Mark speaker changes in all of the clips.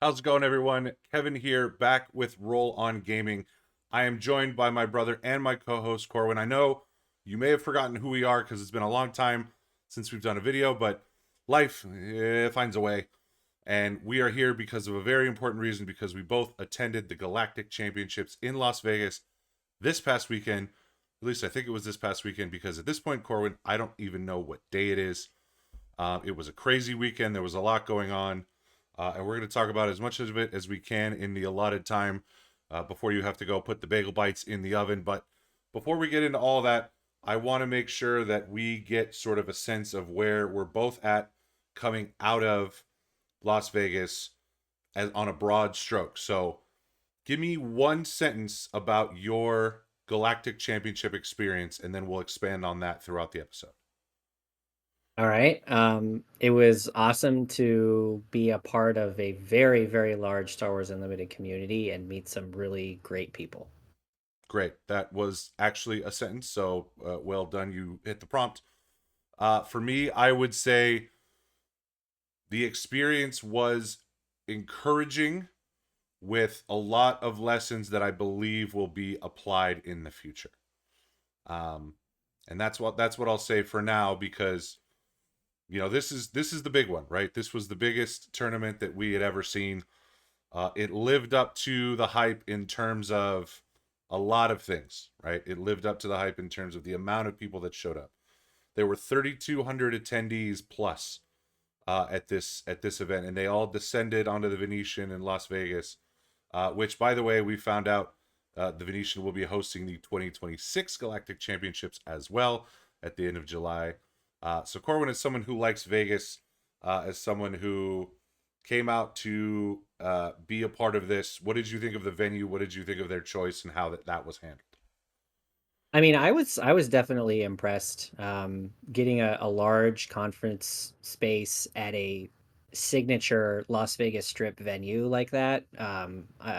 Speaker 1: How's it going, everyone? Kevin here, back with Roll On Gaming. I am joined by my brother and my co-host Corwin. I know you may have forgotten who we are because it's been a long time since we've done a video, but life finds a way, and we are here because of a very important reason. Because we both attended the Galactic Championships in Las Vegas this past weekend. At least I think it was this past weekend, because at this point, Corwin, I don't even know what day it is. It was a crazy weekend. There was a lot going on. And we're going to talk about as much of it as we can in the allotted time before you have to go put the bagel bites in the oven. But before we get into all that, I want to make sure that we get sort of a sense of where we're both at coming out of Las Vegas as on a broad stroke. So give me one sentence about your Galactic Championship experience, and then we'll expand on that throughout the episode.
Speaker 2: All right. It was awesome to be a part of a very, very large Star Wars Unlimited community and meet some really great people.
Speaker 1: Great. That was actually a sentence. So well done. You hit the prompt. For me, I would say the experience was encouraging with a lot of lessons that I believe will be applied in the future. Um, and that's what I'll say for now, because this is the big one, right? This was the biggest tournament that we had ever seen. It lived up to the hype in terms of a lot of things, right? It lived up to the hype in terms of the amount of people that showed up. There were 3,200 attendees plus at this event, and they all descended onto the Venetian in Las Vegas, which, by the way, we found out the Venetian will be hosting the 2026 Galactic Championships as well at the end of July. So Corwin is someone who likes Vegas, as someone who came out to be a part of this. What did you think of the venue? What did you think of their choice and how that was handled?
Speaker 2: I mean, I was definitely impressed. Getting a large conference space at a signature Las Vegas Strip venue like that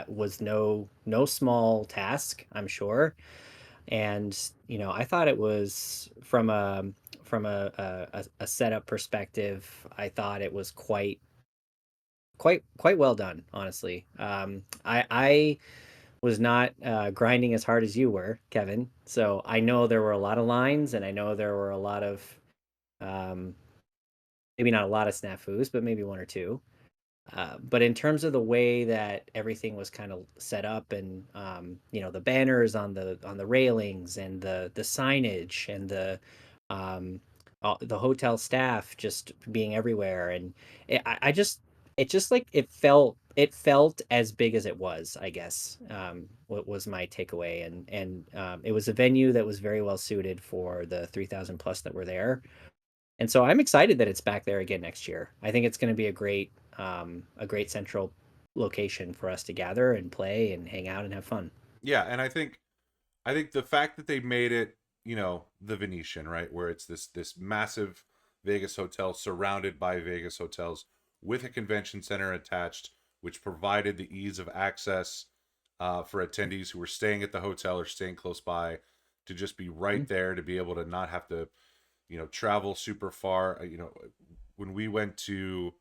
Speaker 2: was no small task, I'm sure. And I thought it was from a setup perspective. I thought it was quite well done, honestly. I was not grinding as hard as you were, Kevin. So I know there were a lot of lines, and I know there were a lot of um, maybe not a lot of snafus, but maybe one or two. But in terms of the way that everything was kind of set up, and the banners on the railings, and the signage, and um, the hotel staff just being everywhere, and I just like it felt as big as it was, I guess. What was my takeaway, and it was a venue that was very well suited for the 3,000 plus that were there, and so I'm excited that it's back there again next year. I think it's going to be a great central location for us to gather and play and hang out and have fun.
Speaker 1: Yeah, and I think the fact that they made it, the Venetian, right, where it's this massive Vegas hotel surrounded by Vegas hotels with a convention center attached, which provided the ease of access for attendees who were staying at the hotel or staying close by to just be right
Speaker 2: Mhm.
Speaker 1: there, to be able to not have to, travel super far. When we went to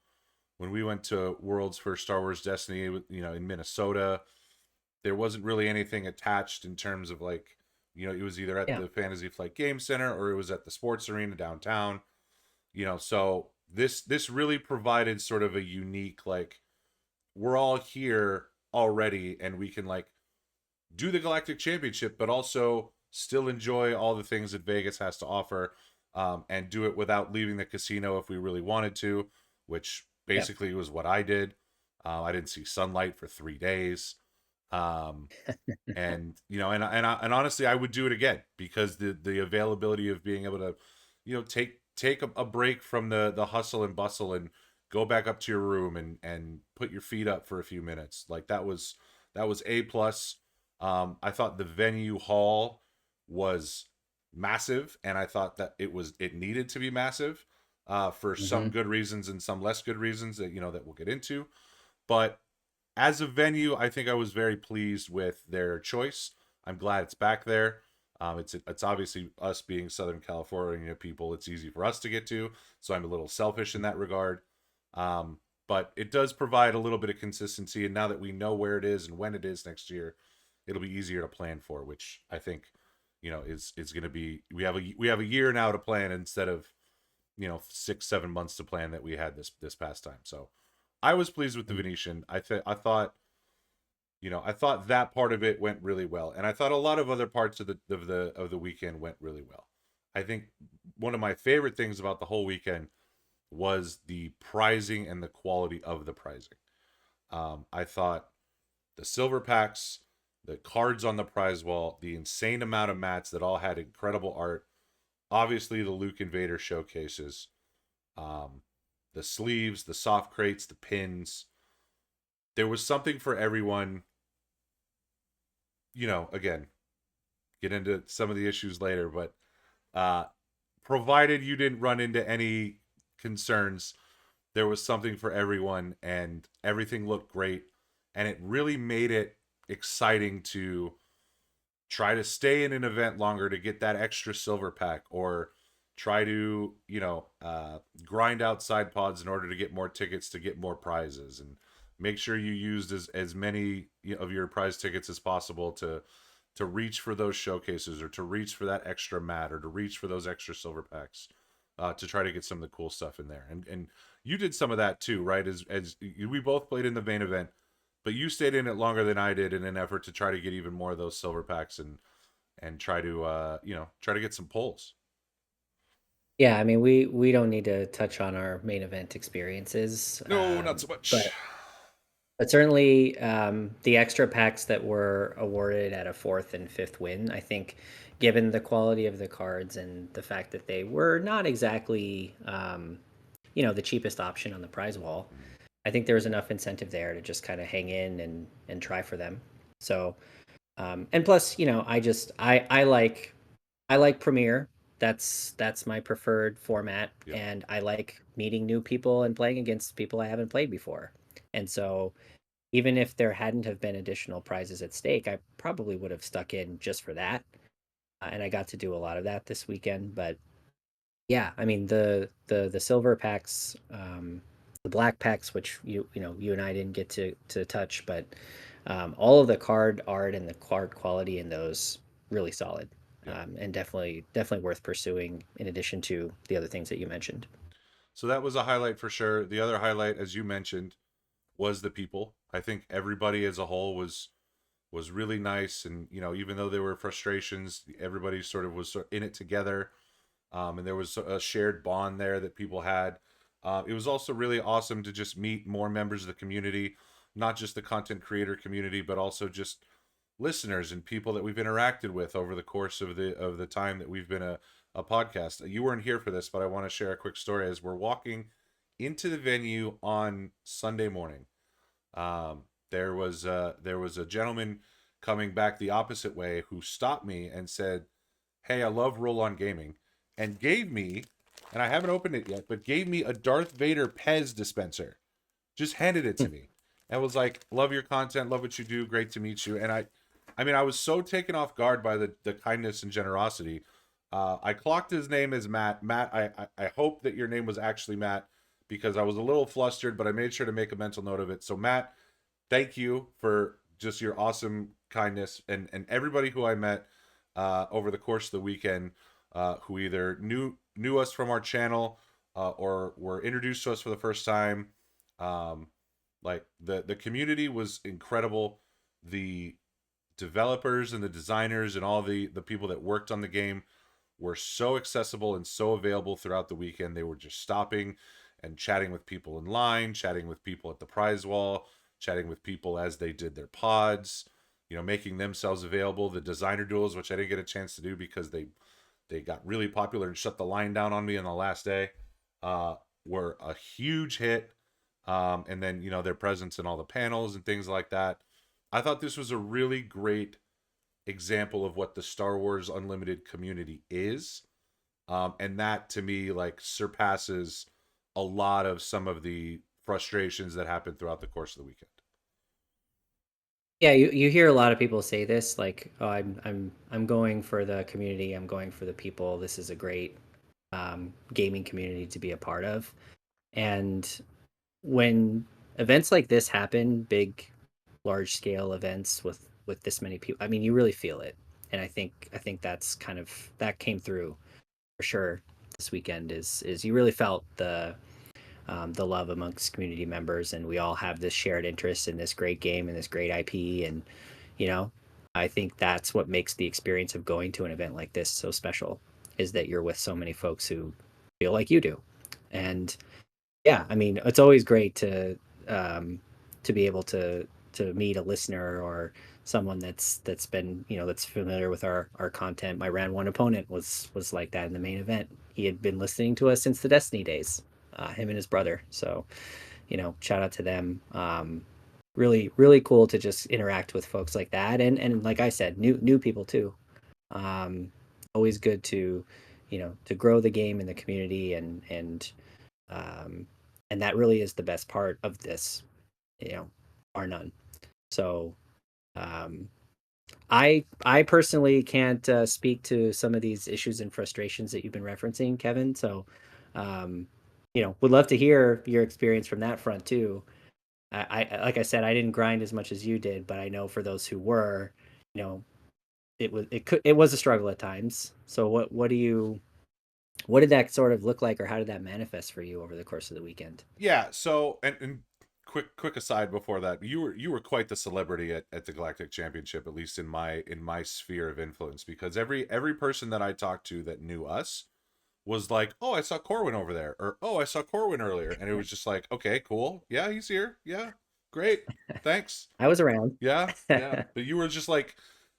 Speaker 1: World's First Star Wars Destiny, in Minnesota, there wasn't really anything attached in terms of, like, it was either at
Speaker 2: Yeah.
Speaker 1: the Fantasy Flight Game Center or it was at the sports arena downtown. So this really provided sort of a unique, like, we're all here already and we can, like, do the Galactic Championship but also still enjoy all the things that Vegas has to offer, and do it without leaving the casino if we really wanted to, which
Speaker 2: Yeah.
Speaker 1: basically was what I did. I didn't see sunlight for 3 days. Um, and honestly, I would do it again, because the availability of being able to, take a break from the hustle and bustle and go back up to your room and put your feet up for a few minutes, like, that was a plus. I thought the venue hall was massive, and I thought that it needed to be massive, for some
Speaker 2: Hmm.
Speaker 1: good reasons and some less good reasons that we'll get into. But as a venue, I think I was very pleased with their choice. I'm glad it's back there. It's obviously, us being Southern California people, it's easy for us to get to, so I'm a little selfish in that regard. Um, but it does provide a little bit of consistency. And now that we know where it is and when it is next year, it'll be easier to plan for, which I think, is going to be, we have a year now to plan instead of 6-7 months to plan that we had this past time. So I was pleased with the Venetian. I thought that part of it went really well, and I thought a lot of other parts of the weekend went really well. I think one of my favorite things about the whole weekend was the prizing and the quality of the prizing. I thought the silver packs, the cards on the prize wall, the insane amount of mats that all had incredible art. Obviously, the Luke and Vader showcases, um, the sleeves, the soft crates, the pins. There was something for everyone. Again, get into some of the issues later, but uh, provided you didn't run into any concerns, there was something for everyone, and everything looked great, and it really made it exciting to try to stay in an event longer to get that extra silver pack, or try to grind out side pods in order to get more tickets to get more prizes, and make sure you used as many of your prize tickets as possible to reach for those showcases, or to reach for that extra mat, or to reach for those extra silver packs, to try to get some of the cool stuff in there. And you did some of that too, right? As we both played in the main event, but you stayed in it longer than I did in an effort to try to get even more of those silver packs, and try to try to get some pulls.
Speaker 2: Yeah, I mean, we don't need to touch on our main event experiences,
Speaker 1: No, not so much.
Speaker 2: but certainly the extra packs that were awarded at a fourth and fifth win, I think, given the quality of the cards and the fact that they were not exactly the cheapest option on the prize wall, I think there was enough incentive there to just kind of hang in and try for them. So and plus, I like Premiere. That's my preferred format,
Speaker 1: Yep.
Speaker 2: and I like meeting new people and playing against people I haven't played before. And so even if there hadn't have been additional prizes at stake, I probably would have stuck in just for that. And I got to do a lot of that this weekend. But yeah, I mean the silver packs, the black packs, which you and I didn't get to touch, but all of the card art and the card quality in those really solid,
Speaker 1: Yep.
Speaker 2: and definitely worth pursuing. In addition to the other things that you mentioned.
Speaker 1: So that was a highlight for sure. The other highlight, as you mentioned, was the people. I think everybody as a whole was really nice, and even though there were frustrations, everybody sort of was in it together, and there was a shared bond there that people had. It was also really awesome to just meet more members of the community, not just the content creator community, but also just listeners and people that we've interacted with over the course of the time that we've been a podcast. You weren't here for this, but I want to share a quick story. As we're walking into the venue on Sunday morning, there was a gentleman coming back the opposite way who stopped me and said, "Hey, I love Roll On Gaming," and gave me, and I haven't opened it yet, but gave me a Darth Vader Pez dispenser. Just handed it to me, and was like, "Love your content, love what you do, great to meet you." And I mean, I was so taken off guard by the kindness and generosity. I clocked his name as Matt. Matt, I hope that your name was actually Matt, because I was a little flustered, but I made sure to make a mental note of it. So Matt, thank you for just your awesome kindness, and everybody who I met over the course of the weekend, who either knew us from our channel, or were introduced to us for the first time. Um, like the community was incredible. The developers and the designers and all the people that worked on the game were so accessible and so available throughout the weekend. They were just stopping and chatting with people in line, chatting with people at the prize wall, chatting with people as they did their pods, making themselves available. The designer duels, which I didn't get a chance to do because they got really popular and shut the line down on me on the last day, uh, were a huge hit. And then their presence in all the panels and things like that. I thought this was a really great example of what the Star Wars Unlimited community is, and that to me like surpasses a lot of some of the frustrations that happened throughout the course of the weekend.
Speaker 2: Yeah, you hear a lot of people say this, like, "Oh, I'm going for the community. I'm going for the people. This is a great gaming community to be a part of." And when events like this happen, big, large scale events with this many people. I mean, you really feel it, and I think that's kind of that came through for sure this weekend. Is you really felt the love amongst community members, and we all have this shared interest in this great game and this great IP, and you know, I think that's what makes the experience of going to an event like this so special, is that you're with so many folks who feel like you do, and yeah, I mean, it's always great to be able to meet a listener or someone that's been, that's familiar with our content. My round one opponent was like that in the main event. He had been listening to us since the Destiny days, him and his brother. So, shout out to them. Really, really cool to just interact with folks like that, and like I said, new people too. Um, Always good to grow the game in the community, um, and that really is the best part of this, you know, bar none. So um, I personally can't speak to some of these issues and frustrations that you've been referencing, Kevin. So um, would love to hear your experience from that front too. Like I said, I didn't grind as much as you did, but I know for those who were, you know, it was a struggle at times. So what did that sort of look like, or how did that manifest for you over the course of the weekend?
Speaker 1: Yeah. So, and quick aside before that, you were quite the celebrity at the Galactic Championship, at least in my sphere of influence, because every person that I talked to that knew us was like, "Oh, I saw Corwin over there," or "Oh, I saw Corwin earlier," and it was just like, "Okay, cool, yeah, he's here, yeah, great, thanks,
Speaker 2: I was around.
Speaker 1: yeah, yeah." But you were just like,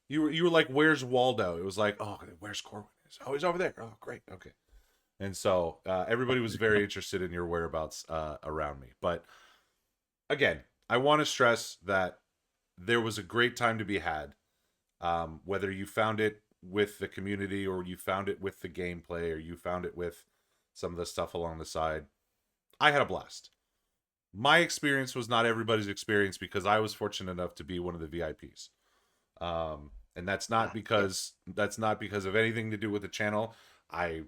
Speaker 1: you were like, "Where's Waldo?" It was like, "Oh, where's Corwin? Oh, he's over there. Oh, great, okay." And so everybody was very interested in your whereabouts around me. But again, I want to stress that there was a great time to be had. Whether you found it with the community, or you found it with the gameplay, or you found it with some of the stuff along the side, I had a blast. My experience was not everybody's experience, because I was fortunate enough to be one of the VIPs. And
Speaker 2: Yeah.
Speaker 1: that's not because of anything to do with the channel. I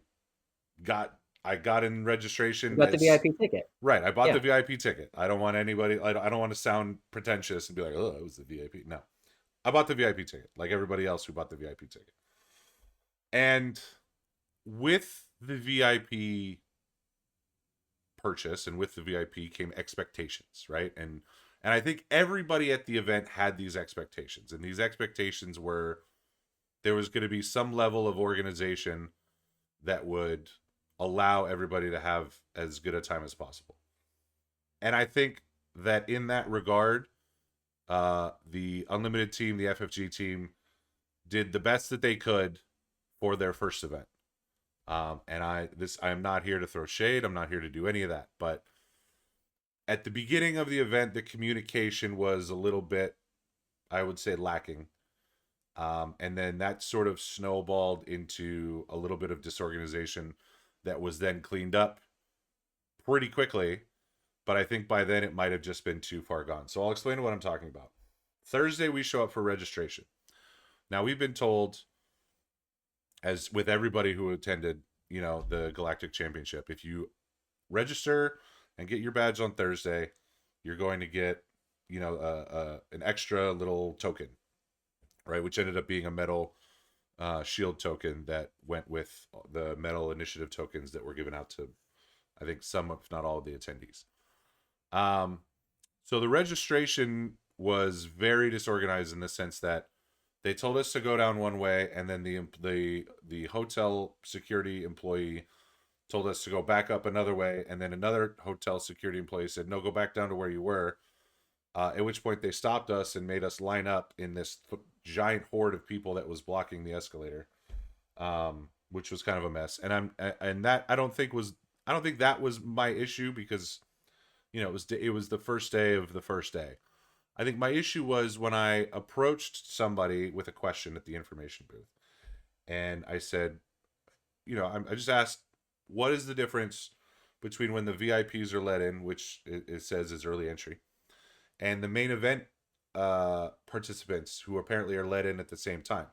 Speaker 1: I got in
Speaker 2: You
Speaker 1: registration
Speaker 2: got the
Speaker 1: as
Speaker 2: VIP ticket.
Speaker 1: right. I bought the
Speaker 2: Yeah.
Speaker 1: VIP ticket. I don't want anybody. I don't want to sound pretentious and be like, "Oh, it was the VIP." No, I bought the VIP ticket, like everybody else who bought the VIP ticket. And with the VIP purchase and with the VIP came expectations, right? And I think everybody at the event had these expectations, and these expectations were there was going to be some level of organization that would allow everybody to have as good a time as possible. And I think that in that regard, the Unlimited team, the FFG team, did the best that they could for their first event. And I am not here to throw shade. I'm not here to do any of that. But at the beginning of the event, the communication was a little bit, I would say, lacking. And then that sort of snowballed into a little bit of disorganization that was then cleaned up pretty quickly. But I think by then it might have just been too far gone. So I'll explain what I'm talking about. Thursday, we show up for registration. Now, we've been told, as with everybody who attended, the Galactic Championship, if you register and get your badge on Thursday, you're going to get, an extra little token, right? Which ended up being a metal shield token that went with the metal initiative tokens that were given out to, I think, some, if not all, of the attendees. Um, so the registration was very disorganized in the sense that they told us to go down one way, and then the hotel security employee told us to go back up another way, and then another hotel security employee said, "No, go back down to where you were." At which point they stopped us and made us line up in this giant horde of people that was blocking the escalator, which was kind of a mess. And that I don't think that was my issue, because it was the first day of the first day. I think my issue was when I approached somebody with a question at the information booth, and I said, I just asked, what is the difference between when the VIPs are let in, which it says is early entry, and the main event participants who apparently are let in at the same time?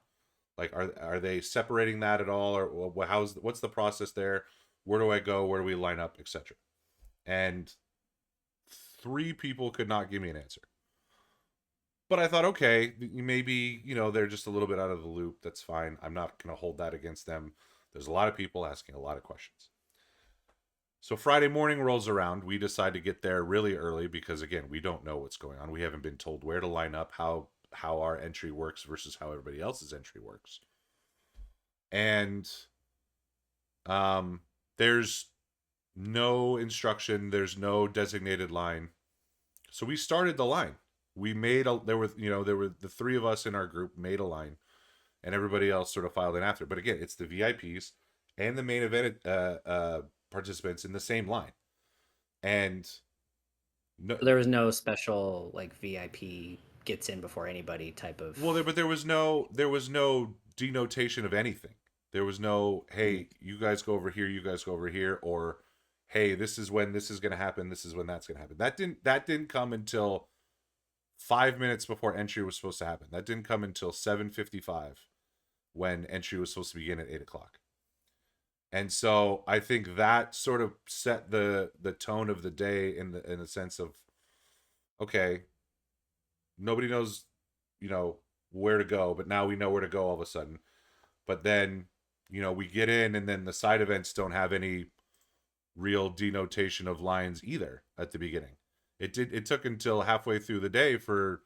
Speaker 1: Like, are they separating that at all, or what's the process there? Where do I go? Where do we line up, etc.? And three people could not give me an answer. But I thought, okay, maybe, they're just a little bit out of the loop. That's fine. I'm not going to hold that against them. There's a lot of people asking a lot of questions. So Friday morning rolls around. We decide to get there really early because, again, we don't know what's going on. We haven't been told where to line up, how our entry works versus how everybody else's entry works. And there's no instruction. There's no designated line. So we started the line. We made there were the three of us in our group made a line, and everybody else sort of filed in after. But again, it's the VIPs and the main event participants in the same line, and no,
Speaker 2: There was no special like VIP gets in before anybody type of.
Speaker 1: but there was no denotation of anything. There was no, hey, you guys go over here, you guys go over here, or hey, this is when this is going to happen, this is when that's going to happen. That didn't come until 5 minutes before entry was supposed to happen. That didn't come until 7:55, when entry was supposed to begin at 8 o'clock. And so I think that sort of set the tone of the day in the sense of, okay, nobody knows, where to go, but now we know where to go all of a sudden. But then, we get in, and then the side events don't have any real denotation of lines either at the beginning. It took until halfway through the day for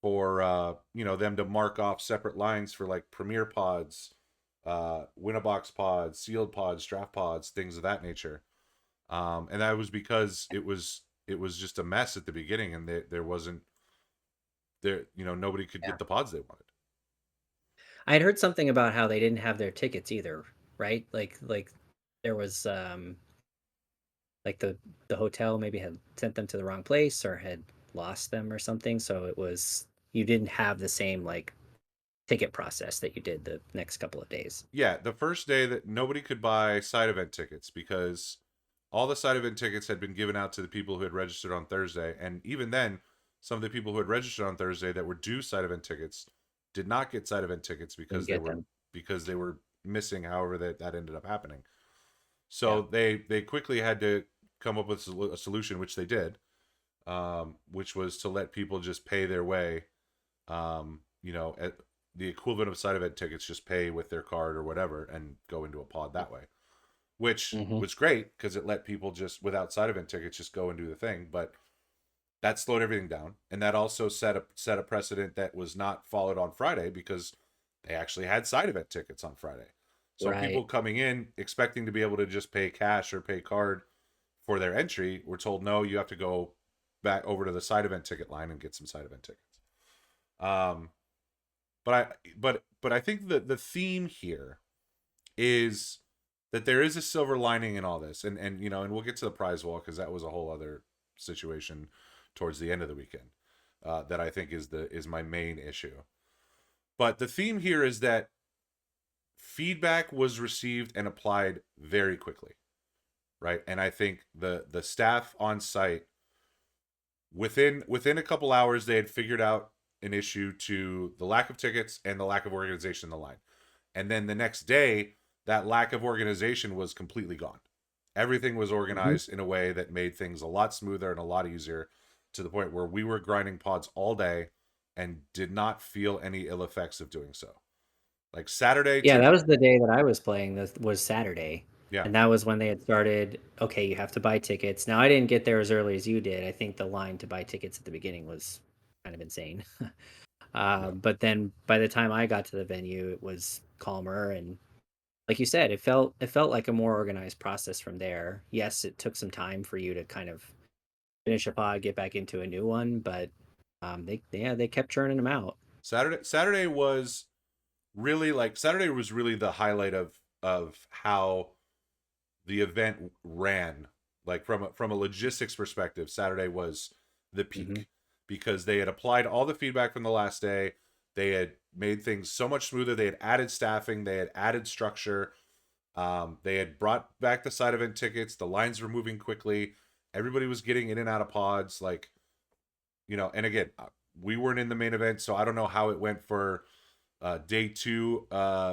Speaker 1: them to mark off separate lines for like premier pods, Winnabox pods, sealed pods, draft pods, things of that nature. And that was because it was just a mess at the beginning, and there wasn't there nobody could
Speaker 2: Yeah.
Speaker 1: get the pods they wanted.
Speaker 2: I had heard something about how they didn't have their tickets either, right? Like there was like the hotel maybe had sent them to the wrong place or had lost them or something, so it was you didn't have the same like ticket process that you did the next couple of days.
Speaker 1: Yeah, the first day that nobody could buy side event tickets because all the side event tickets had been given out to the people who had registered on Thursday, and even then, some of the people who had registered on Thursday that were due side event tickets did not get side event tickets
Speaker 2: Didn't get them.
Speaker 1: because they were missing. However, that ended up happening.
Speaker 2: Yeah.
Speaker 1: So they quickly had to come up with a solution, which they did, which was to let people just pay their way, at the equivalent of side event tickets, just pay with their card or whatever and go into a pod that way, which
Speaker 2: Hmm.
Speaker 1: was great because it let people just without side event tickets just go and do the thing. But that slowed everything down, and that also set a precedent that was not followed on Friday because they actually had side event tickets on Friday. So
Speaker 2: Right.
Speaker 1: people coming in expecting to be able to just pay cash or pay card for their entry were told, no, you have to go back over to the side event ticket line and get some side event tickets. Um, but I think that the theme here is that there is a silver lining in all this, and we'll get to the prize wall because that was a whole other situation towards the end of the weekend, that I think is my main issue. But the theme here is that feedback was received and applied very quickly, right? And I think the staff on site, within a couple hours, they had figured out an issue to the lack of tickets and the lack of organization in the line. And then the next day, that lack of organization was completely gone. Everything was
Speaker 2: Hmm.
Speaker 1: organized in a way that made things a lot smoother and a lot easier, to the point where we were grinding pods all day and did not feel any ill effects of doing so. Like Saturday
Speaker 2: Yeah,
Speaker 1: took
Speaker 2: that was the day that I was playing. This was Saturday.
Speaker 1: yeah,
Speaker 2: And that was when they had started, okay, you have to buy tickets. Now, I didn't get there as early as you did. I think the line to buy tickets at the beginning was kind of insane.
Speaker 1: yeah.
Speaker 2: But then by the time I got to the venue, it was calmer and like you said, it felt like a more organized process from there. Yes, it took some time for you to kind of finish a pod, get back into a new one, but they kept churning them out.
Speaker 1: Saturday was really the highlight of how the event ran. Like from a logistics perspective, Saturday was the
Speaker 2: Hmm.
Speaker 1: peak because they had applied all the feedback from the last day. They had made things so much smoother. They had added staffing. They had added structure. They had brought back the side event tickets. The lines were moving quickly. Everybody was getting in and out of pods. Like, and again, we weren't in the main event, so I don't know how it went for day two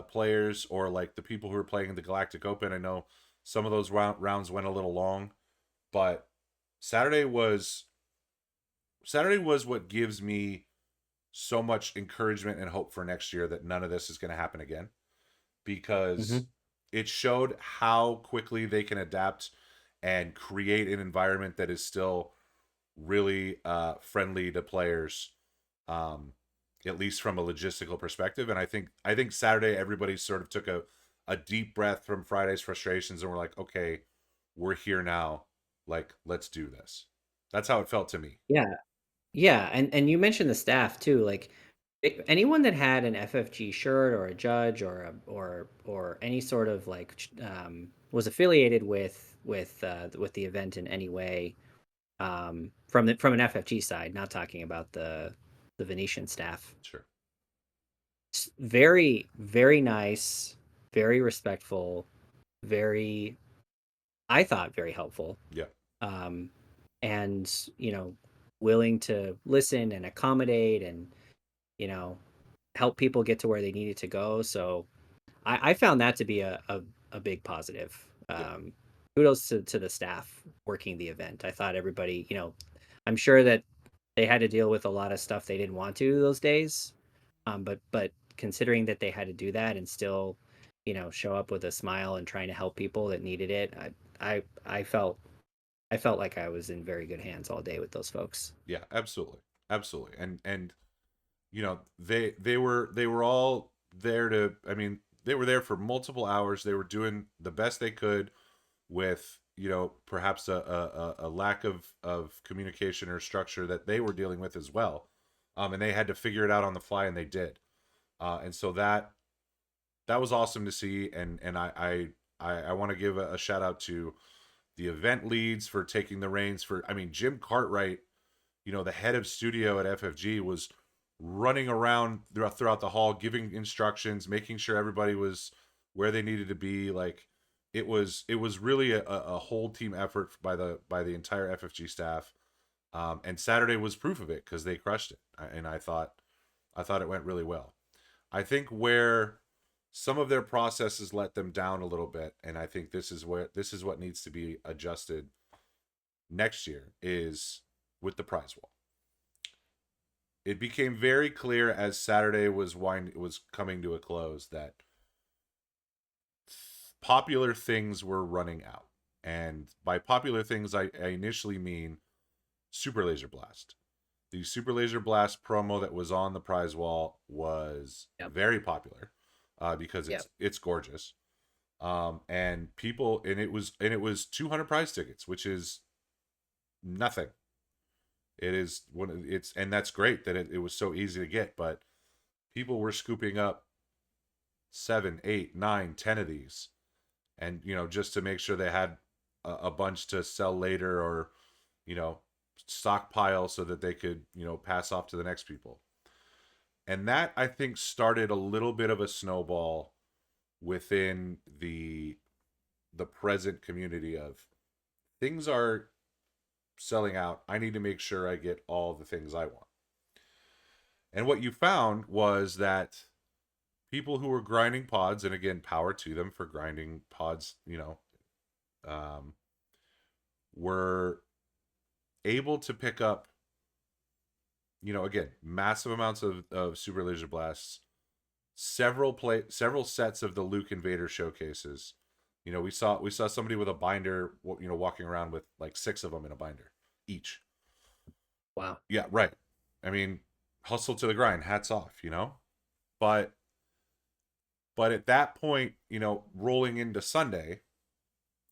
Speaker 1: players or like the people who were playing in the Galactic Open. I know some of those rounds went a little long, but Saturday was Saturday was what gives me so much encouragement and hope for next year that none of this is going to happen again, because
Speaker 2: Hmm.
Speaker 1: it showed how quickly they can adapt and create an environment that is still really friendly to players, um, at least from a logistical perspective. And I think Saturday everybody sort of took a deep breath from Friday's frustrations and we're like, okay, we're here now. Like, let's do this. That's how it felt to me.
Speaker 2: Yeah, yeah, and you mentioned the staff too. Like anyone that had an FFG shirt or a judge or or any sort of like was affiliated with the event in any way, from an FFG side, not talking about the Venetian staff.
Speaker 1: Sure.
Speaker 2: Very, very nice, very respectful, very, I thought, very helpful.
Speaker 1: Yeah.
Speaker 2: Um, and, willing to listen and accommodate and, you know, help people get to where they needed to go. So I found that to be a big positive.
Speaker 1: Yeah.
Speaker 2: Kudos to the staff working the event. I thought everybody, I'm sure that they had to deal with a lot of stuff they didn't want to those days. But considering that they had to do that and still, show up with a smile and trying to help people that needed it, I felt like I was in very good hands all day with those folks.
Speaker 1: Yeah. Absolutely. Absolutely. And they were all there to. I mean, they were there for multiple hours. They were doing the best they could with perhaps a lack of communication or structure that they were dealing with as well, and they had to figure it out on the fly, and they did, and so that was awesome to see, and I want to give a shout out to the event leads for taking the reins. For I mean, Jim Cartwright, the head of studio at FFG, was running around throughout the hall giving instructions, making sure everybody was where they needed to be. Like, it was really a whole team effort by the entire FFG staff, and Saturday was proof of it because they crushed it. And I thought it went really well. I think where some of their processes let them down a little bit, and I think this is what needs to be adjusted next year, is with the prize wall. It became very clear as Saturday was coming to a close that popular things were running out. And by popular things, I initially mean Super Laser Blast. The Super Laser Blast promo that was on the prize wall was
Speaker 2: Yep.
Speaker 1: very popular, because
Speaker 2: Yep.
Speaker 1: it's gorgeous. And people, and it was 200 prize tickets, which is nothing. It is one. It's and that's great that it was so easy to get, but people were scooping up 7, 8, 9, 10 of these, and just to make sure they had a bunch to sell later, or you know stockpile so that they could pass off to the next people. And that, I think, started a little bit of a snowball within the present community of things are selling out. I need to make sure I get all the things I want. And what you found was that people who were grinding pods, and again, power to them for grinding pods, um, were able to pick up, again, massive amounts of Super Laser Blasts, several sets of the Luke Invader showcases. We saw somebody with a binder, walking around with like 6 of them in a binder each.
Speaker 2: Wow.
Speaker 1: Yeah, right. I mean, hustle to the grind, hats off. But at that point, rolling into Sunday,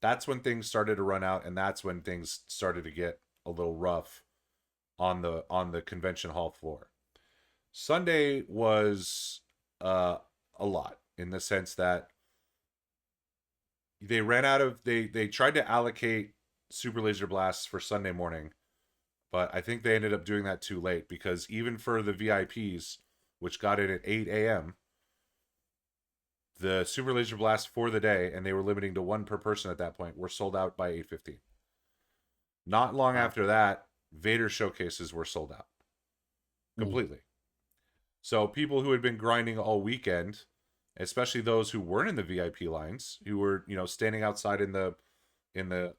Speaker 1: that's when things started to run out, and that's when things started to get a little rough on the convention hall floor. Sunday was a lot, in the sense that they tried to allocate Super Laser Blasts for Sunday morning, but I think they ended up doing that too late, because even for the VIPs, which got in at 8 a.m., the Super Laser Blast for the day, and they were limiting to one per person at that point, were sold out by 8:15. Not long
Speaker 2: Wow.
Speaker 1: after that, Vader showcases were sold out
Speaker 2: Mm.
Speaker 1: completely. So people who had been grinding all weekend, especially those who weren't in the VIP lines, who were standing outside in the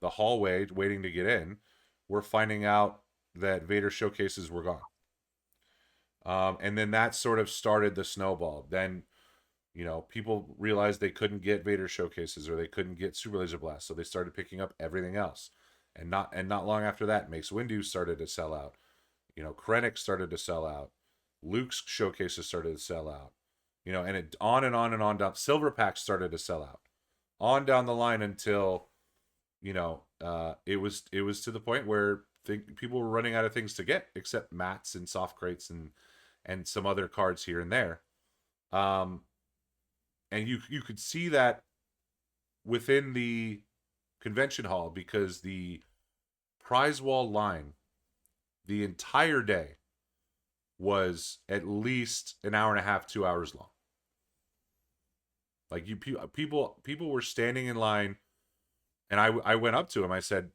Speaker 1: hallway waiting to get in, were finding out that Vader showcases were gone. And then that sort of started the snowball. Then, people realized they couldn't get Vader showcases or they couldn't get Super Laser Blast, so they started picking up everything else. And not long after that, Mace Windu started to sell out. Krennic started to sell out. Luke's showcases started to sell out. And it on and on and on down. Silver packs started to sell out, on down the line until it was to the point where people were running out of things to get except mats and soft crates and some other cards here and there. Um, and you could see that within the convention hall because the prize wall line the entire day was at least an hour and a half, 2 hours long. Like people were standing in line, and I went up to him. I said,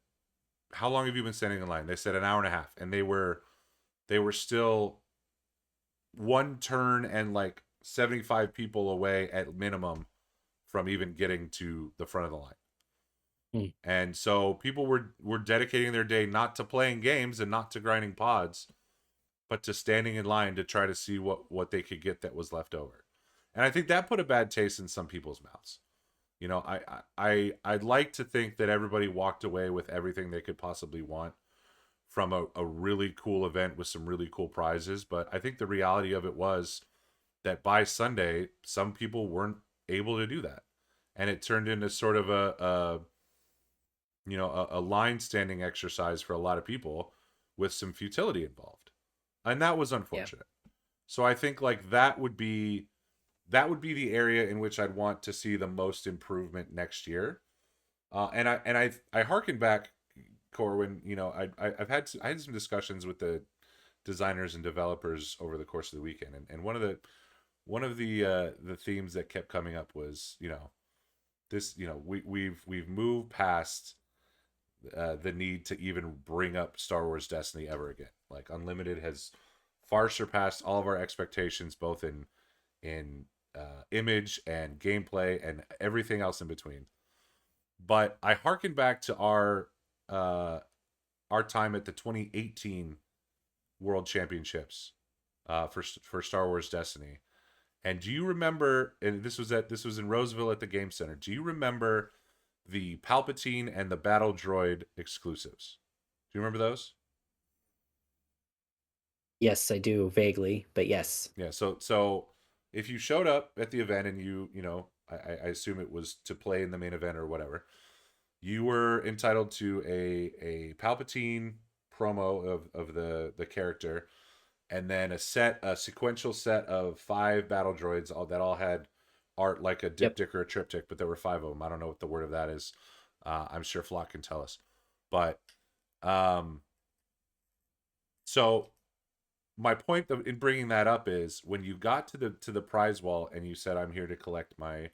Speaker 1: "How long have you been standing in line?" They said an hour and a half, and they were still one turn and like 75 people away at minimum from even getting to the front of the line.
Speaker 2: Hmm.
Speaker 1: And so people were dedicating their day not to playing games and not to grinding pods, but to standing in line to try to see what they could get that was left over. And I think that put a bad taste in some people's mouths. I'd like to think that everybody walked away with everything they could possibly want from a really cool event with some really cool prizes. But I think the reality of it was that by Sunday, some people weren't able to do that. And it turned into sort of a line standing exercise for a lot of people with some futility involved. And that was
Speaker 2: Yeah.
Speaker 1: unfortunate. So I think like that would be the area in which I'd want to see the most improvement next year. And I harken back, Corwin. I had some discussions with the designers and developers over the course of the weekend, and one of the themes that kept coming up was this we've moved past the need to even bring up Star Wars Destiny ever again. Like Unlimited has far surpassed all of our expectations, both in image and gameplay and everything else in between. But I harken back to our time at the 2018 World Championships for Star Wars Destiny. And do you remember? And this was in Roseville at the Game Center. Do you remember the Palpatine and the Battle Droid exclusives? Do you remember those?
Speaker 2: Yes, I do vaguely, but yes.
Speaker 1: Yeah. So if you showed up at the event and I assume it was to play in the main event or whatever, you were entitled to a Palpatine promo of the character, and then a sequential set of 5 battle droids that all had art like a
Speaker 2: Yep.
Speaker 1: diptych or a triptych, but there were 5 of them. I don't know what the word of that is. I'm sure Flock can tell us. But um, so my point in bringing that up is when you got to the prize wall and you said, "I'm here to collect my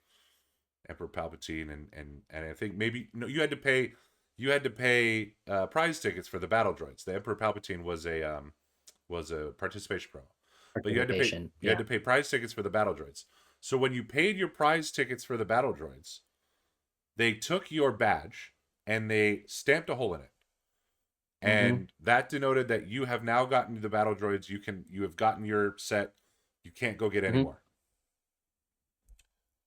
Speaker 1: Emperor Palpatine," and I think maybe no, you had to pay prize tickets for the battle droids. The Emperor Palpatine was a participation promo, but you had to pay
Speaker 2: Participation.
Speaker 1: you had
Speaker 2: Yeah.
Speaker 1: to pay prize tickets for the battle droids. So when you paid your prize tickets for the battle droids, they took your badge and they stamped a hole in it,
Speaker 2: Mm-hmm.
Speaker 1: and that denoted that you have now gotten the battle droids. You have gotten your set. You can't go get any
Speaker 2: Mm-hmm.
Speaker 1: more.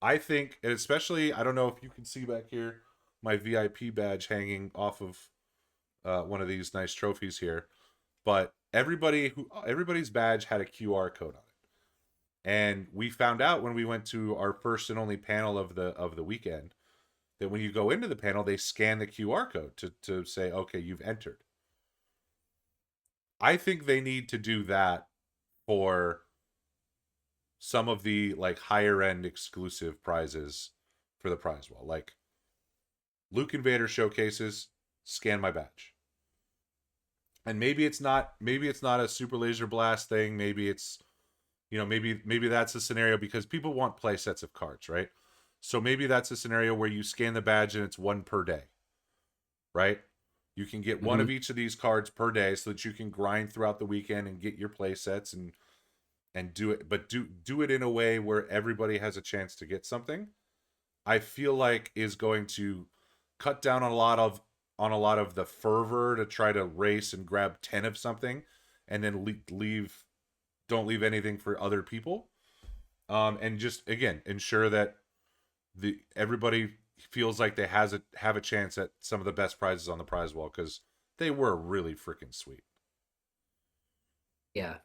Speaker 1: I think, and especially, I don't know if you can see back here my VIP badge hanging off of one of these nice trophies here, but everybody's badge had a QR code on it. And we found out when we went to our first and only panel of the weekend that when you go into the panel, they scan the QR code to say, okay, you've entered. I think they need to do that for some of the like higher end exclusive prizes for the prize wall. Like Luke and Vader showcases, scan my badge. And maybe it's not a super laser blast thing. Maybe it's maybe that's a scenario because people want play sets of cards, right? So maybe that's a scenario where you scan the badge and it's one per day, right? You can get one
Speaker 2: Mm-hmm.
Speaker 1: of each of these cards per day so that you can grind throughout the weekend and get your play sets and do it, but do it in a way where everybody has a chance to get something. I feel like is going to cut down on a lot of on a lot of the fervor to try to race and grab 10 of something and then leave don't leave anything for other people. And just again ensure that the everybody feels like they have a chance at some of the best prizes on the prize wall, because they were really freaking sweet.
Speaker 2: Yeah.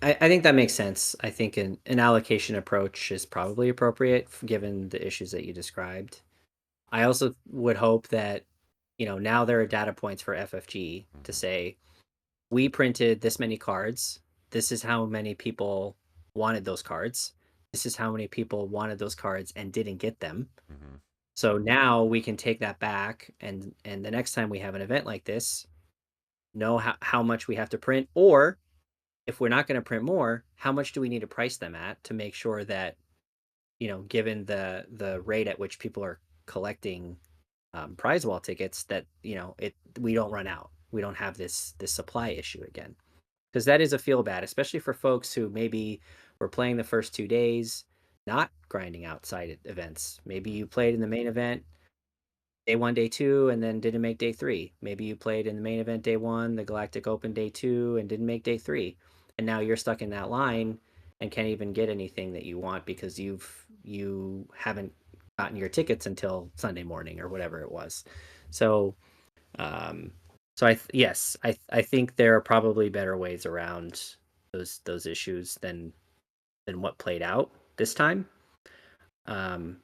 Speaker 2: I think that makes sense. I think an allocation approach is probably appropriate given the issues that you described. I also would hope that, now there are data points for FFG to
Speaker 1: Mm-hmm.
Speaker 2: say, we printed this many cards. This is how many people wanted those cards. This is how many people wanted those cards and didn't get them.
Speaker 1: Mm-hmm.
Speaker 2: So now we can take that back, and the next time we have an event like this, know how much we have to print, or if we're not going to print more, how much do we need to price them at to make sure that, given the rate at which people are collecting prize wall tickets, that we don't run out. We don't have this supply issue again, because that is a feel bad, especially for folks who maybe were playing the first 2 days, not grinding outside events. Maybe
Speaker 1: Mm-hmm.
Speaker 2: you played in the main event day one, day two, and then didn't make day three. Maybe you played in the main event day one, the Galactic Open day two, and didn't make day three. And now you're stuck in that line and can't even get anything that you want because you haven't gotten your tickets until Sunday morning or whatever it was. So um yes, I think there are probably better ways around those issues than what played out this time. Um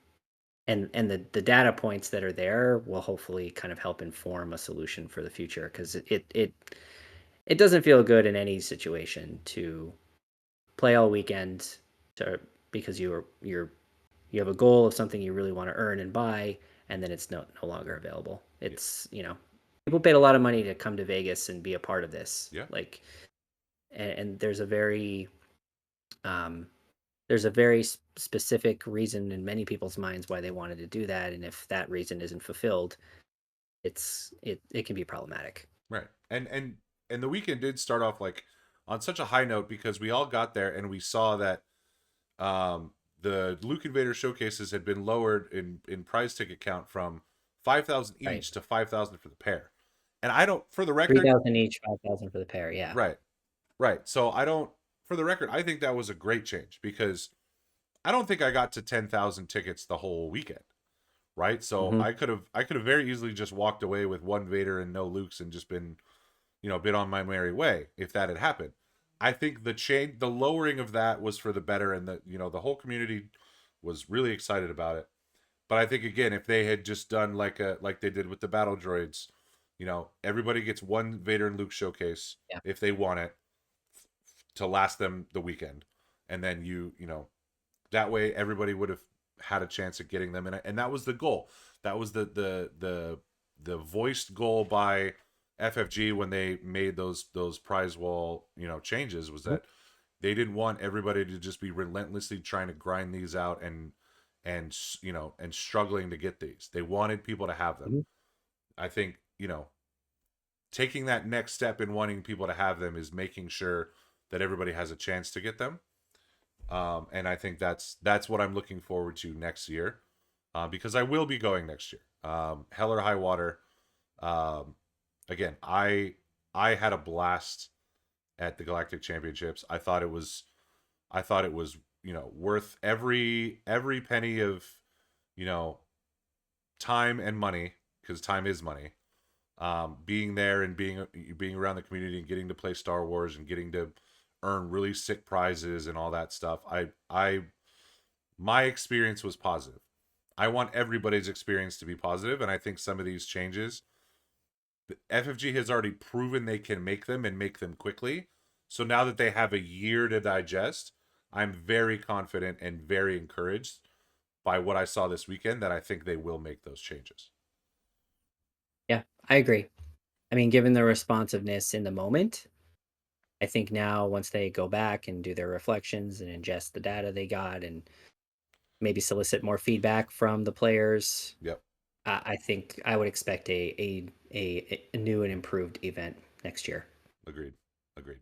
Speaker 2: and the data points that are there will hopefully kind of help inform a solution for the future, because it doesn't feel good in any situation to play all weekend to because you have a goal of something you really want to earn and buy, and then it's no longer available.
Speaker 1: Yeah.
Speaker 2: It's, people paid a lot of money to come to Vegas and be a part of this,
Speaker 1: Yeah.
Speaker 2: like, and um there's a very specific reason in many people's minds why they wanted to do that, and if that reason isn't fulfilled, it can be problematic.
Speaker 1: Right. And the weekend did start off like on such a high note, because we all got there and we saw that the Luke Invader showcases had been lowered in prize ticket count from 5,000
Speaker 2: Right.
Speaker 1: each to 5,000 for the pair. And I don't, for the record,
Speaker 2: 3,000 each, 5,000 for the pair. Yeah.
Speaker 1: right, right. So I don't, for the record, I think that was a great change, because I don't think I got to 10,000 tickets the whole weekend. Right. So
Speaker 2: Hmm.
Speaker 1: I could have very easily just walked away with one Vader and no Lukes and just been on my merry way if that had happened. I think the lowering of that was for the better, and the whole community was really excited about it. But I think again, if they had just done like they did with the battle droids, everybody gets one Vader and Luke showcase
Speaker 2: Yeah.
Speaker 1: if they want it to last them the weekend, and then that way everybody would have had a chance at getting them, and that was the goal. That was the voiced goal by FFG when they made those prize wall changes, was
Speaker 2: Mhm.
Speaker 1: that they didn't want everybody to just be relentlessly trying to grind these out and struggling to get these. They wanted people to have them.
Speaker 2: Mhm.
Speaker 1: I think taking that next step in wanting people to have them is making sure that everybody has a chance to get them. And I think that's what I'm looking forward to next year, because I will be going next year. Hell or high water. Um, Again, I had a blast at the Galactic Championships. I thought it was worth every penny of you know time and money, because time is money. Being there and being around the community and getting to play Star Wars and getting to earn really sick prizes and all that stuff. I My experience was positive. I want everybody's experience to be positive, and I think some of these changes, FFG has already proven they can make them and make them quickly. So now that they have a year to digest, I'm very confident and very encouraged by what I saw this weekend that I think they will make those changes.
Speaker 2: Yeah, I agree. I mean, given the responsiveness in the moment, I think now once they go back and do their reflections and ingest the data they got and maybe solicit more feedback from the players,
Speaker 1: Yep,
Speaker 2: I think I would expect a new and improved event next year.
Speaker 1: agreed, agreed.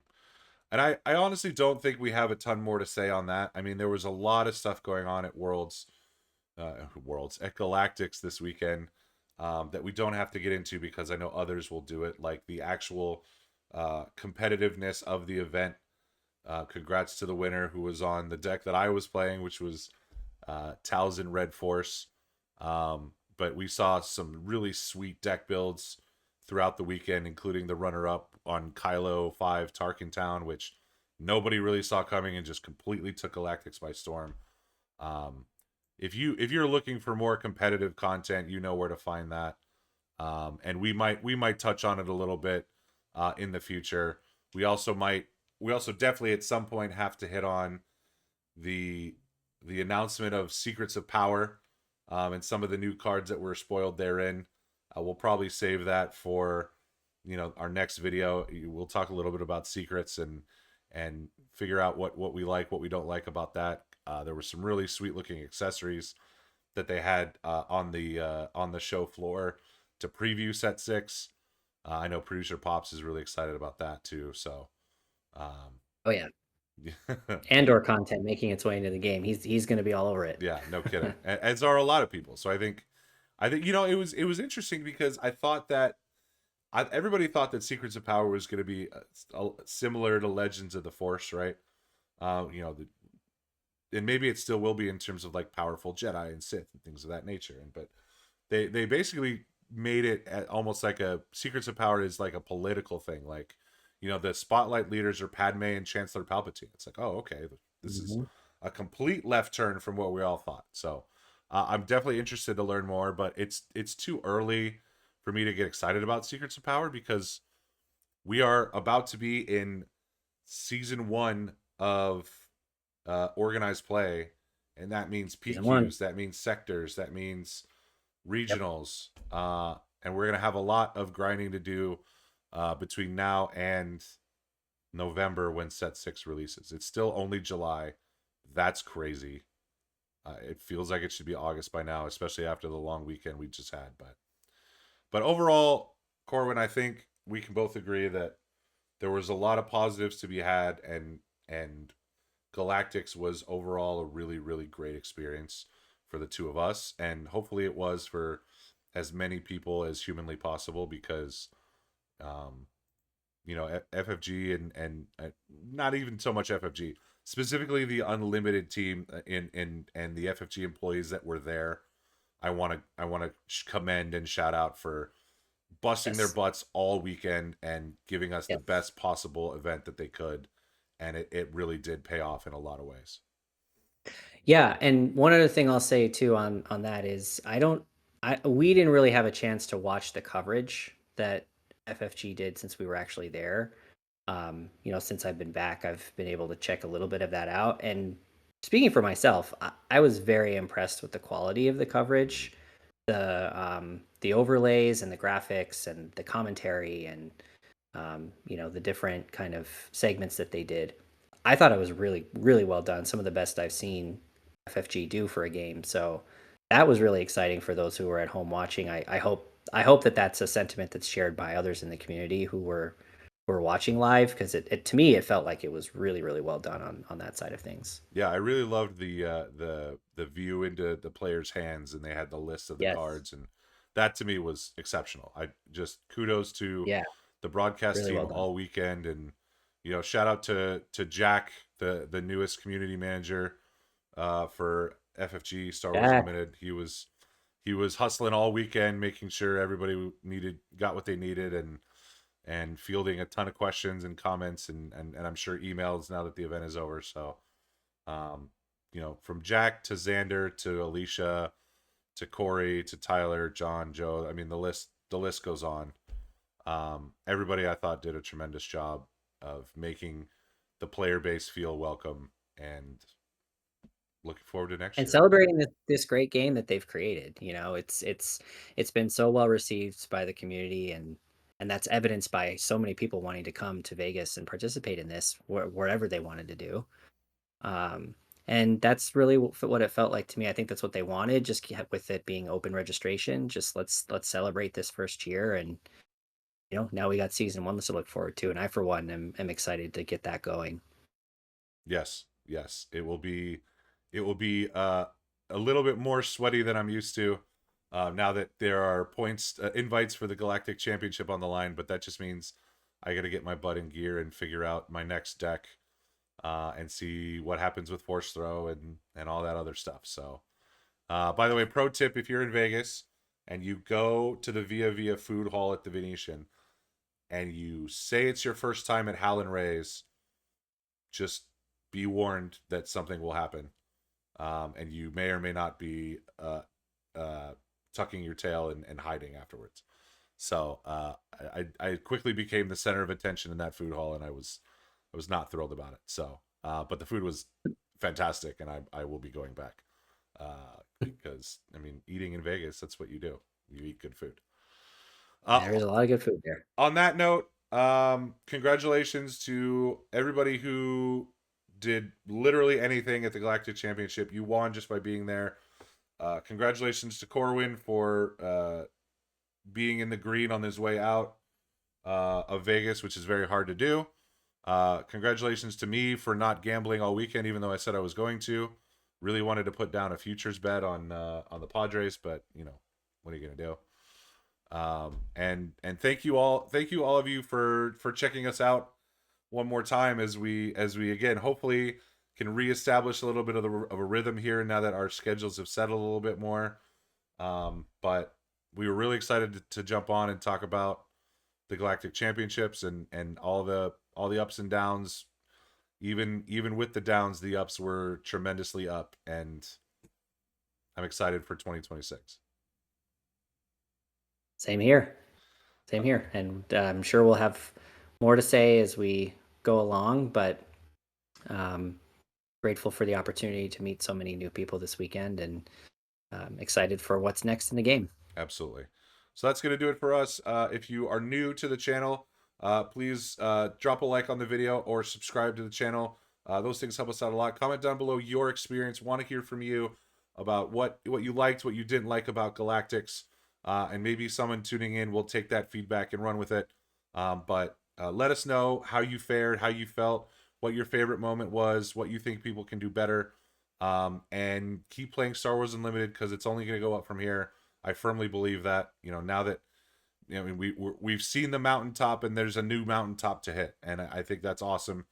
Speaker 1: And I honestly don't think we have a ton more to say on that. I mean, there was a lot of stuff going on at Worlds at Galactics this weekend. that we don't have to get into because I know others will do it, like the actual competitiveness of the event. Congrats to the winner who was on the deck that I was playing, which was Talzin Red Force. But we saw some really sweet deck builds throughout the weekend, including the runner up on Kylo 5 Tarkin Town, which nobody really saw coming and just completely took Galactics by storm. Um, if you're looking for more competitive content, you know where to find that. And we might touch on it a little bit in the future. We also might we also definitely at some point have to hit on the the announcement of Secrets of Power, and some of the new cards that were spoiled therein. We'll probably save that for our next video. We'll talk a little bit about secrets and figure out what we like, what we don't like about that. There were some really sweet looking accessories that they had on the show floor to preview set six. I know producer Pops is really excited about that too. So,
Speaker 2: Oh yeah,
Speaker 1: um,
Speaker 2: Andor content making its way into the game. He's going to be all over it.
Speaker 1: yeah, no kidding. As are a lot of people. So I think it was interesting because I thought that everybody thought that Secrets of Power was going to be similar to Legends of the Force, right? And maybe it still will be in terms of like powerful Jedi and Sith and things of that nature. But they basically made it almost like a Secrets of Power is like a political thing. Like, the spotlight leaders are Padme and Chancellor Palpatine. It's like, oh, okay, this is
Speaker 2: Mhm.
Speaker 1: a complete left turn from what we all thought. So I'm definitely interested to learn more, but it's too early for me to get excited about Secrets of Power because we are about to be in season one of organized play, and that means
Speaker 2: Season one.
Speaker 1: PQs, that means sectors, that means
Speaker 2: Yep.
Speaker 1: regionals, and we're gonna have a lot of grinding to do between now and November when Set Six releases. It's still only July. That's crazy. It feels like it should be August by now, especially after the long weekend we just had. But overall, Corwin, I think we can both agree that there was a lot of positives to be had, and Galactics was overall a really, really great experience for the two of us, and hopefully it was for as many people as humanly possible because, um, FFG and not even so much FFG, specifically the Unlimited team in and the FFG employees that were there. I want to commend and shout out for busting their
Speaker 2: Yes.
Speaker 1: butts all weekend and giving us the
Speaker 2: Yes.
Speaker 1: best possible event that they could, and it really did pay off in a lot of ways.
Speaker 2: Yeah, and one other thing I'll say too on that is we didn't really have a chance to watch the coverage that FFG did since we were actually there. Since I've been back, I've been able to check a little bit of that out. And speaking for myself, I was very impressed with the quality of the coverage, the overlays and the graphics and the commentary and the different kind of segments that they did. I thought it was really, really well done. Some of the best I've seen FFG do for a game. So that was really exciting for those who were at home watching. I hope that that's a sentiment that's shared by others in the community who were watching live because it to me it felt like it was really, really well done on that side of things.
Speaker 1: Yeah, I really loved the view into the players' hands, and they had the list of the
Speaker 2: Yes.
Speaker 1: cards, and that to me was exceptional. I just kudos to
Speaker 2: Yeah.
Speaker 1: the broadcast
Speaker 2: Really well
Speaker 1: team
Speaker 2: done.
Speaker 1: all weekend, and shout out to Jack, the newest community manager for FFG Star Wars
Speaker 2: Jack.
Speaker 1: Limited. He was hustling all weekend, making sure everybody got what they needed, and fielding a ton of questions and comments, and I'm sure emails now that the event is over. So, um, from Jack to Xander to Alicia to Corey to Tyler, John, Joe. I mean, the list goes on. Everybody I thought did a tremendous job of making the player base feel welcome, and looking forward to next
Speaker 2: And
Speaker 1: year.
Speaker 2: celebrating this great game that they've created. It's been so well received by the community, and that's evidenced by so many people wanting to come to Vegas and participate in this wherever they wanted to do. Um, and that's really what it felt like to me. I think that's what they wanted, just with it being open registration. Just let's celebrate this first year, and now we got season one to look forward to. And I, for one, am excited to get that going.
Speaker 1: Yes, yes, it will be a little bit more sweaty than I'm used to. Now that there are points invites for the Galactic Championship on the line, but that just means I got to get my butt in gear and figure out my next deck, and see what happens with Force Throw and all that other stuff. So, by the way, pro tip: if you're in Vegas and you go to the Via Food Hall at the Venetian and you say it's your first time at Howlin' Ray's, just be warned that something will happen, and you may or may not be uh, tucking your tail and hiding afterwards. So I quickly became the center of attention in that food hall, and I was not thrilled about it. So, but the food was fantastic, and I will be going back, because I mean, eating in Vegas, that's what you do. You eat good food. Uh,
Speaker 2: There's a lot of good food there.
Speaker 1: on that note, congratulations to everybody who did literally anything at the Galactic Championship. You won just by being there. Congratulations to Corwin for being in the green on his way out of Vegas, which is very hard to do. Congratulations to me for not gambling all weekend, even though I said I was going to. Really wanted to put down a futures bet on the Padres, but you know, what are you gonna do? And thank you all of you for checking us out one more time as we again hopefully can reestablish a little bit of of a rhythm here now that our schedules have settled a little bit more. But we were really excited to jump on and talk about the Galactic Championships and all the ups and downs. Even with the downs, the ups were tremendously up, and I'm excited for 2026.
Speaker 2: Same here. Same here. And I'm sure we'll have more to say as we go along, but um, grateful for the opportunity to meet so many new people this weekend, and excited for what's next in the game.
Speaker 1: Absolutely. So that's going to do it for us. If you are new to the channel, please drop a like on the video or subscribe to the channel. Those things help us out a lot. Comment down below your experience. Want to hear from you about what you liked, what you didn't like about Galactics, and maybe someone tuning in will take that feedback and run with it. But let us know how you fared, how you felt, what your favorite moment was, what you think people can do better, and keep playing Star Wars Unlimited because it's only going to go up from here. I firmly believe that. You know, now that I mean, we've seen the mountaintop, and there's a new mountaintop to hit, and I think that's awesome.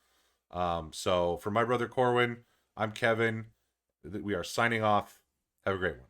Speaker 1: So for my brother Corwin, I'm Kevin. We are signing off. Have a great one.